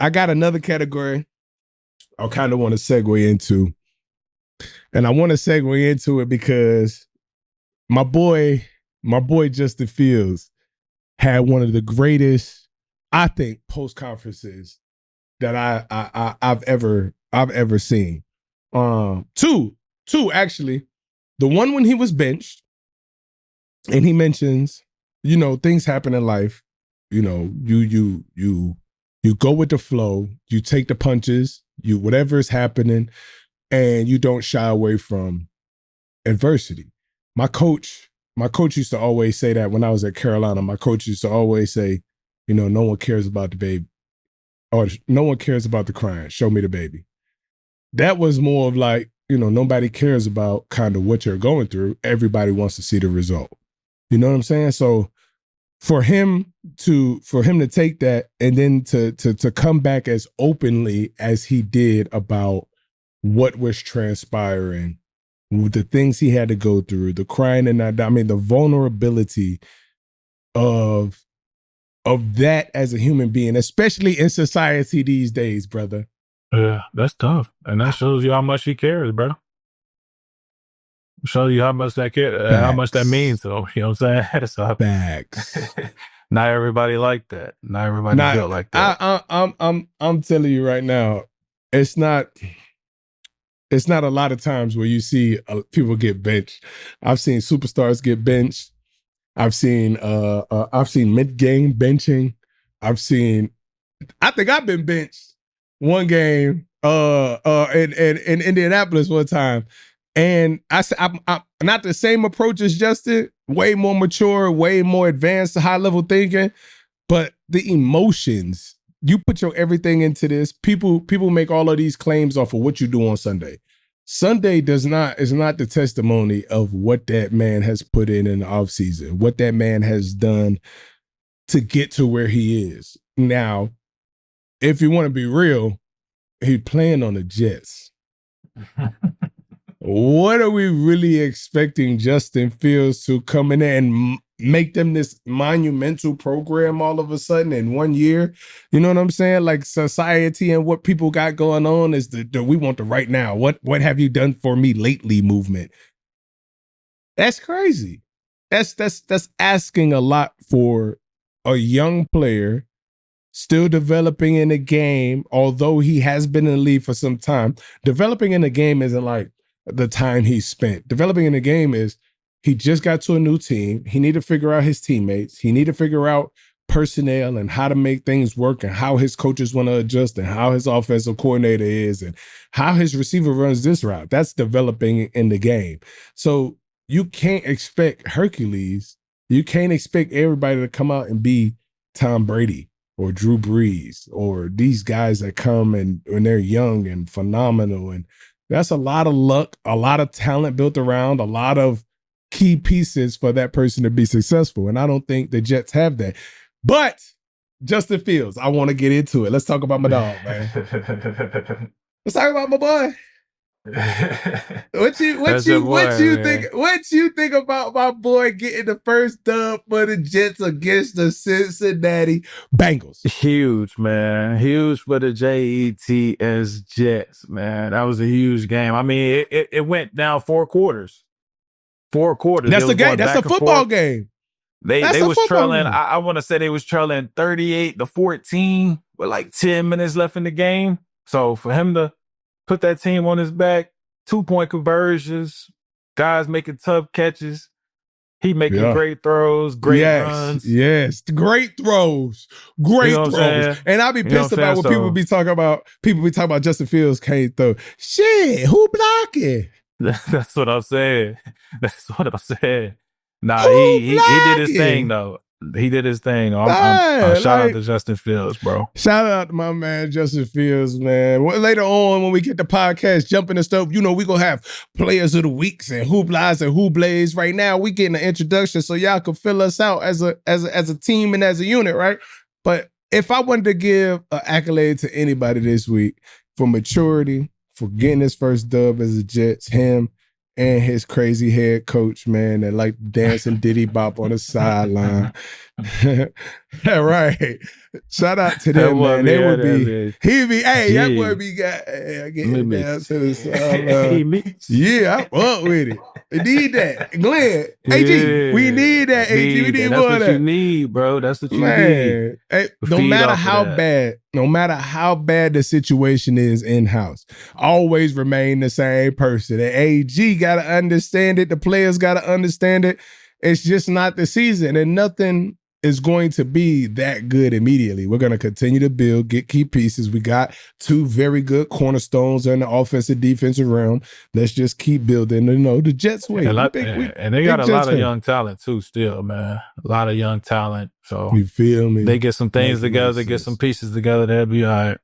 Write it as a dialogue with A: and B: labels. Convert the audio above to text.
A: I got another category I kind of want to segue into. And I want to segue into it because my boy Justin Fields had one of the greatest, I think, post conferences that I've ever seen. Two actually. The one when he was benched, and he mentions, things happen in life. You go with the flow, you take the punches, whatever is happening, and you don't shy away from adversity. My coach used to always say that when I was at Carolina. My coach used to always say, no one cares about the baby, or no one cares about the crying. Show me the baby. That was more of like, nobody cares about kind of what you're going through. Everybody wants to see the result. You know what I'm saying? So for him to take that and then to come back as openly as he did about what was transpiring, the things he had to go through, the crying and the vulnerability of that as a human being, especially in society these days, brother.
B: Yeah, that's tough. And that shows you how much he cares, bro. Show you how much that how much that means to him. You know what I'm saying? So,
A: facts.
B: Not everybody like that. Not everybody built like that.
A: I'm telling you right now, it's not a lot of times where you see people get benched. I've seen superstars get benched. I've seen mid-game benching. I think I've been benched one game in Indianapolis one time. And I'm not the same approach as Justin, way more mature, way more advanced, high-level thinking, but the emotions, you put your everything into this. People make all of these claims off of what you do on Sunday. Sunday is not the testimony of what that man has put in the offseason, what that man has done to get to where he is. Now, if you want to be real, he's playing on the Jets. What are we really expecting Justin Fields to come in there and make them this monumental program all of a sudden in 1 year? You know what I'm saying? Like society and what people got going on is the we want the right now. What have you done for me lately movement? That's crazy. That's asking a lot for a young player still developing in the game, although he has been in the league for some time. Developing in the game isn't like the time he spent. Developing in the game is he just got to a new team. He need to figure out his teammates. He need to figure out personnel and how to make things work and how his coaches want to adjust and how his offensive coordinator is and how his receiver runs this route. That's developing in the game. So you can't expect Hercules. You can't expect everybody to come out and be Tom Brady or Drew Brees or these guys that come and when they're young and phenomenal. And that's a lot of luck, a lot of talent built around, a lot of key pieces for that person to be successful. And I don't think the Jets have that. But Justin Fields, I want to get into it. Let's talk about my dog, man. Let's talk about my boy. What you think about my boy getting the first dub for the Jets against the Cincinnati Bengals?
B: Huge, man. Huge for the Jets Jets, man. That was a huge game. I mean, it went down 4 quarters. 4 quarters.
A: That's the game. That's a football game.
B: They was trailing. I want to say they was trailing 38-14 with like 10 minutes left in the game. So for him to put that team on his back, 2-point conversions, guys making tough catches. He making great throws, great runs.
A: Yes, great throws. And I'll be pissed about what people be talking about. People be talking about Justin Fields can't throw. Shit, who blocking?
B: That's what I'm saying. That's what I'm saying. Nah, he did his thing, though. He did his thing. Shout out to Justin Fields, bro.
A: Shout out to my man, Justin Fields, man. Later on, when we get the podcast jumping and stuff, we going to have players of the weeks and hooplas and hooblays. Right now, we getting an introduction so y'all can fill us out as a team and as a unit, right? But if I wanted to give an accolade to anybody this week for maturity, for getting his first dub as a Jets, him and his crazy head coach, man, that like dancing Diddy Bop on the sideline. Right. Shout out to
B: That
A: them,
B: boy
A: man.
B: be
A: They
B: at
A: would be.
B: that
A: He be. Hey, that boy
B: jig.
A: be getting
B: Maybe.
A: down to the song.
B: Mix.
A: Yeah, I'm up with it. We need that, Glenn. AG, we need that. AG, we need
B: That's
A: more of
B: what you
A: that.
B: need, bro. That's what you need.
A: Man, hey,
B: Feed off of that.
A: no matter how bad the situation is in house, always remain the same person. The AG got to understand it. The players got to understand it. It's just not the season, and nothing is going to be that good immediately. We're going to continue to build, get key pieces. We got two very good cornerstones in the offensive defensive realm. Let's just keep building. You know, the Jets way.
B: And they got a lot of young talent too, still, man. A lot of young talent. So
A: you feel me?
B: they get some things together, get some pieces together, they'll be all right.